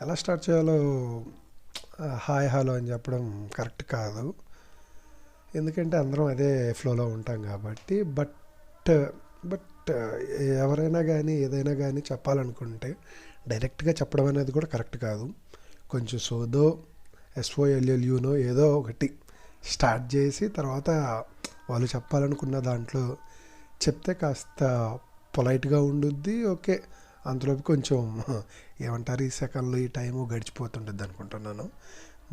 ఎలా స్టార్ట్ చేయాలో hi hello అని చెప్పడం కరెక్ట్ కాదు. ఎందుకంటే అందరం అదే ఫ్లోలో ఉంటాం కాబట్టి. బట్ ఎవరైనా కానీ ఏదైనా కానీ చెప్పాలనుకుంటే డైరెక్ట్గా చెప్పడం అనేది కూడా కరెక్ట్ కాదు. కొంచెం సోదో ఎస్ఓఎల్ఎల్యూనో ఏదో ఒకటి స్టార్ట్ చేసి తర్వాత వాళ్ళు చెప్పాలనుకున్న దాంట్లో చెప్తే కాస్త పొలైట్గా ఉండుద్ది. ఓకే, అంతలోపు కొంచెం ఏమంటారు, ఈ సెకండ్లు ఈ టైము గడిచిపోతుంటుంది అనుకుంటున్నాను.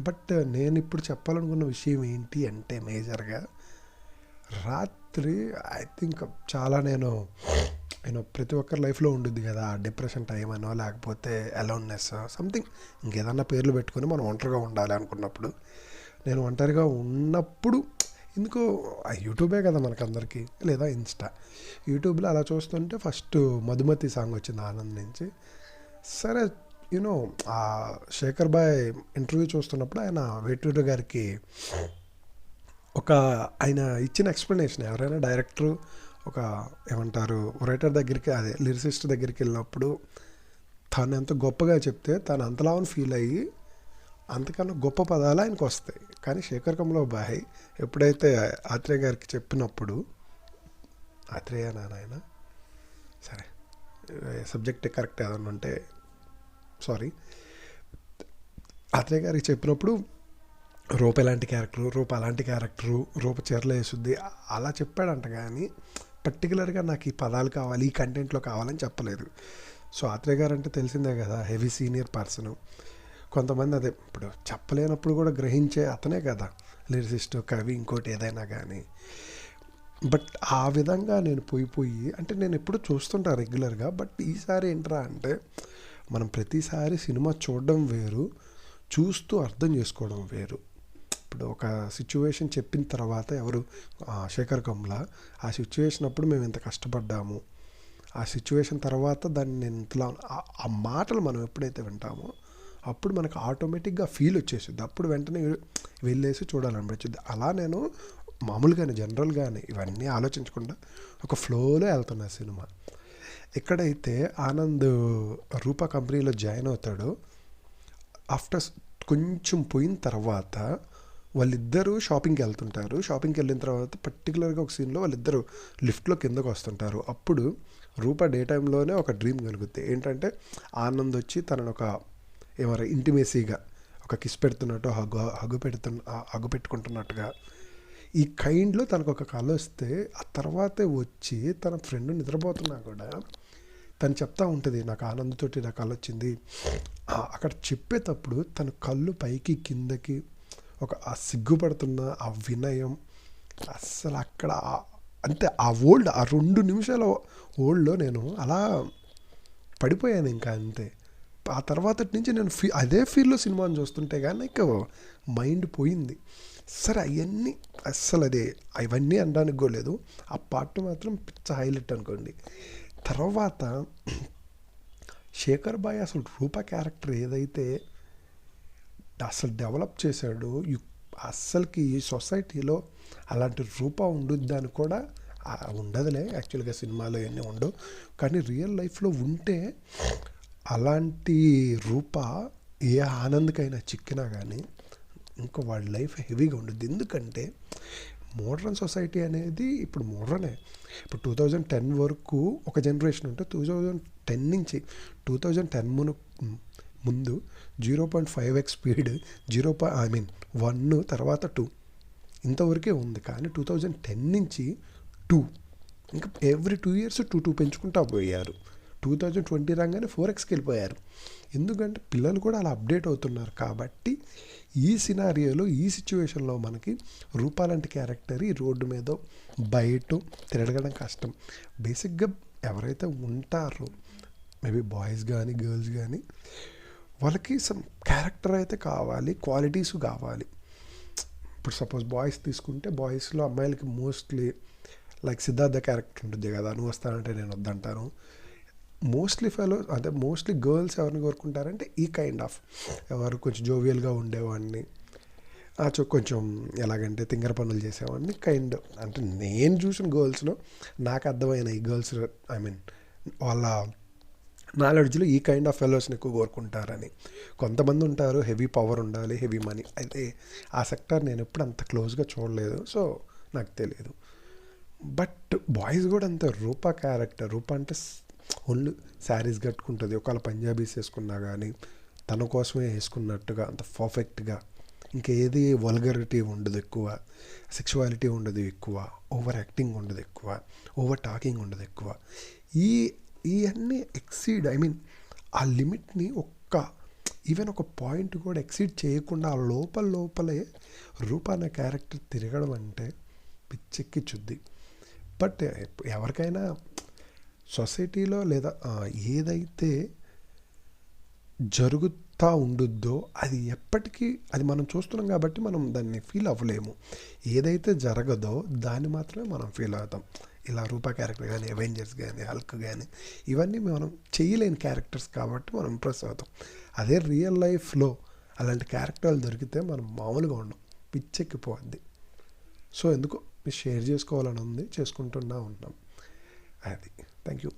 బట్ నేను ఇప్పుడు చెప్పాలనుకున్న విషయం ఏంటి అంటే మేజర్గా రాత్రి ఐ థింక్ చాలా నేను ప్రతి ఒక్కరి లైఫ్లో ఉండుద్ది కదా, డిప్రెషన్ టైం అనో లేకపోతే అలోన్నెస్ సంథింగ్ ఇంకేదన్నా పేర్లు పెట్టుకొని మనం ఒంటరిగా ఉండాలి అనుకున్నప్పుడు, నేను ఒంటరిగా ఉన్నప్పుడు ఎందుకో యూట్యూబే కదా మనకందరికీ, లేదా యూట్యూబ్లో అలా చూస్తుంటే ఫస్ట్ మధుమతి సాంగ్ వచ్చింది ఆనంద్ నుంచి. సరే యూనో ఆ శేఖర్ బాయ్ ఇంటర్వ్యూ చూస్తున్నప్పుడు ఆయన వేటూరు గారికి ఆయన ఇచ్చిన ఎక్స్ప్లెనేషన్, ఎవరైనా డైరెక్టరు ఒక ఏమంటారు రైటర్ దగ్గరికి, అదే లిరిసిస్ట్ దగ్గరికి వెళ్ళినప్పుడు తను ఎంత గొప్పగా చెప్తే తను అంతలా ఫీల్ అయ్యి అంతకన్నా గొప్ప పదాలు ఆయనకు వస్తాయి. కానీ శేఖర్ కమ్లో బాయ్ ఎప్పుడైతే ఆత్రేయ గారికి చెప్పినప్పుడు, ఆత్రేయ నాయన సరే సబ్జెక్ట్ కరెక్ట్ ఏదన్నా ఉంటే సారీ, ఆత్రేయ గారికి చెప్పినప్పుడు రూప ఎలాంటి క్యారెక్టరు, రూప అలాంటి క్యారెక్టరు, రూప చీరలు వేసుద్ది అలా చెప్పాడంట. కానీ పర్టికులర్గా నాకు ఈ పదాలు కావాలి, ఈ కంటెంట్లో కావాలని చెప్పలేదు. సో ఆత్రేయ గారు అంటే తెలిసిందే కదా, హెవీ సీనియర్ పర్సన్. కొంతమంది అదే ఇప్పుడు చెప్పలేనప్పుడు కూడా గ్రహించే అతనే కదా లిరిసిస్ట్, కవి, ఇంకోటి ఏదైనా కానీ. బట్ ఆ విధంగా నేను పోయి అంటే నేను ఎప్పుడు చూస్తుంటా రెగ్యులర్గా. బట్ ఈసారి ఏంట్రా అంటే మనం ప్రతిసారి సినిమా చూడడం వేరు, చూస్తూ అర్థం చేసుకోవడం వేరు. ఇప్పుడు ఒక సిచ్యువేషన్ చెప్పిన తర్వాత ఎవరు శేఖర్ కమ్లా ఆ సిచ్యువేషన్ అప్పుడు మేము ఎంత కష్టపడ్డాము, ఆ సిచ్యువేషన్ తర్వాత దాన్ని నేను ఇంతలా ఆ మాటలు మనం ఎప్పుడైతే వింటామో అప్పుడు మనకు ఆటోమేటిక్గా ఫీల్ వచ్చేసింది. అప్పుడు వెంటనే వెళ్ళేసి చూడాలనిపించింది. అలా నేను మామూలుగానే జనరల్గానే ఇవన్నీ ఆలోచించకుండా ఒక ఫ్లోలో వెళ్తున్నా సినిమా. ఎక్కడైతే ఆనంద్ రూపా కంపెనీలో జాయిన్ అవుతాడో ఆఫ్టర్ కొంచెం పోయిన తర్వాత వాళ్ళిద్దరూ షాపింగ్కి వెళ్తుంటారు. షాపింగ్కి వెళ్ళిన తర్వాత పర్టికులర్గా ఒక సీన్లో వాళ్ళిద్దరూ లిఫ్ట్లో కిందకు వస్తుంటారు. అప్పుడు రూపా డే టైంలోనే ఒక డ్రీమ్ కలుగుతుంది. ఏంటంటే ఆనంద్ వచ్చి తనను ఒక ఏమన్నా ఇంటిమేసీగా ఒక కిస్ పెడుతున్నట్టు, హగ్గు పెట్టుకుంటున్నట్టుగా ఈ కైండ్లో తనకు ఒక కళ వస్తే ఆ తర్వాతే వచ్చి తన ఫ్రెండ్ నిద్రపోతున్నా కూడా తను చెప్తా ఉంటుంది, నాకు ఆనందతోటి నా కళ వచ్చింది. అక్కడ చెప్పేటప్పుడు తన కళ్ళు పైకి కిందకి ఒక ఆ సిగ్గుపడుతున్న ఆ వినయం అస్సలు అక్కడ అంతే ఆ ఆ 2 నిమిషాల ఓల్డ్లో నేను అలా పడిపోయాను ఇంకా అంతే. ఆ తర్వాత నుంచి నేను అదే ఫీల్డ్లో సినిమాని చూస్తుంటే కానీ ఇక మైండ్ పోయింది. సరే అవన్నీ అస్సలు అవన్నీ అనడానికి కూడా లేదు, ఆ పార్ట్ మాత్రం పిచ్చ హైలైట్ అనుకోండి. తర్వాత శేఖర్ బాయ్ అసలు రూపా క్యారెక్టర్ ఏదైతే అసలు డెవలప్ చేశాడు, అస్సలకి ఈ సొసైటీలో అలాంటి రూపా ఉండుద్దని కూడా ఉండదులే, యాక్చువల్గా సినిమాలో ఇవన్నీ ఉండవు. కానీ రియల్ లైఫ్లో ఉంటే అలాంటి రూప ఏ ఆనంద్కైనా చిక్కినా కానీ ఇంకా వాళ్ళ లైఫ్ హెవీగా ఉండదు. ఎందుకంటే మోడ్రన్ సొసైటీ అనేది ఇప్పుడు మోడ్రనే. ఇప్పుడు 2010 వరకు ఒక జనరేషన్ ఉంటే 2010 నుంచి 2010 ముందు 0.5x స్పీడ్ 1 తర్వాత 2 ఇంతవరకే ఉంది. కానీ 2010 నుంచి 2 ఇంకా ఎవ్రీ 2 years 2 పెంచుకుంటూ పోయారు. 2020 రాగానే 4xకి వెళ్ళిపోయారు. ఎందుకంటే పిల్లలు కూడా అలా అప్డేట్ అవుతున్నారు. కాబట్టి ఈ సినారియోలో ఈ సిచ్యువేషన్లో మనకి రూపా లాంటి క్యారెక్టర్ ఈ రోడ్డు మీద బయట తిరగడం కష్టం. బేసిక్గా ఎవరైతే ఉంటారో మేబీ బాయ్స్ కానీ గర్ల్స్ కానీ వాళ్ళకి సమ్ క్యారెక్టర్ అయితే కావాలి, క్వాలిటీస్ కావాలి. ఇప్పుడు సపోజ్ బాయ్స్ తీసుకుంటే బాయ్స్లో అమ్మాయిలకి మోస్ట్లీ లైక్ సిద్ధార్థ క్యారెక్టర్ ఉంటుంది కదా, నువ్వు వస్తానంటే నేను వద్దంటాను. మోస్ట్లీ గర్ల్స్ ఎవరిని కోరుకుంటారంటే ఈ కైండ్ ఆఫ్ ఎవరు కొంచెం జోవియల్గా ఉండేవాడిని, కొంచెం ఎలాగంటే తింగర పనులు చేసేవాడిని కైండ్. అంటే నేను చూసిన గర్ల్స్లో నాకు అర్థమైన ఈ గర్ల్స్ వాళ్ళ నాలెడ్జ్లో ఈ కైండ్ ఆఫ్ ఫెలోస్ని ఎక్కువ కోరుకుంటారని. కొంతమంది ఉంటారు హెవీ పవర్ ఉండాలి, హెవీ మనీ. అయితే ఆ సెక్టార్ నేను ఎప్పుడు అంత క్లోజ్గా చూడలేదు, సో నాకు తెలియదు. బట్ బాయ్స్ కూడా అంతే. రూపా క్యారెక్టర్, రూపా అంటే ఓన్లీ శారీస్ కట్టుకుంటుంది, ఒకవేళ పంజాబీస్ వేసుకున్నా కానీ తన కోసమే వేసుకున్నట్టుగా అంత పర్ఫెక్ట్గా. ఇంకేది వల్గరిటీ ఉండదు ఎక్కువ, సెక్షువాలిటీ ఉండదు ఎక్కువ, ఓవర్ యాక్టింగ్ ఉండదు ఎక్కువ, ఓవర్ టాకింగ్ ఉండదు ఎక్కువ. ఈ ఇవన్నీ ఎక్సీడ్, ఐ మీన్ ఆ లిమిట్ని ఈవెన్ ఒక పాయింట్ కూడా ఎక్సీడ్ చేయకుండా ఆ లోపలే రూప అనే క్యారెక్టర్ తిరగడం అంటే పిచ్చెక్కి చుద్ది. బట్ ఎవరికైనా సొసైటీలో లేదా ఏదైతే జరుగుతూ ఉండుద్దో అది ఎప్పటికీ అది మనం చూస్తున్నాం కాబట్టి మనం దాన్ని ఫీల్ అవ్వలేము. ఏదైతే జరగదో దాన్ని మాత్రమే మనం ఫీల్ అవుతాం. ఇలా రూపా క్యారెక్టర్ కానీ, అవెంజర్స్ కానీ, హల్క్ కానీ, ఇవన్నీ మనం చేయలేని క్యారెక్టర్స్ కాబట్టి మనం ఇంప్రెస్ అవుతాం. అదే రియల్ లైఫ్లో అలాంటి క్యారెక్టర్లు దొరికితే మనం మామూలుగా ఉండం, పిచ్చెక్కిపోద్ది. సో ఎందుకో మీరు షేర్ చేసుకోవాలని ఉంది, చేసుకుంటున్నా ఉన్నాం. అది. Thank you.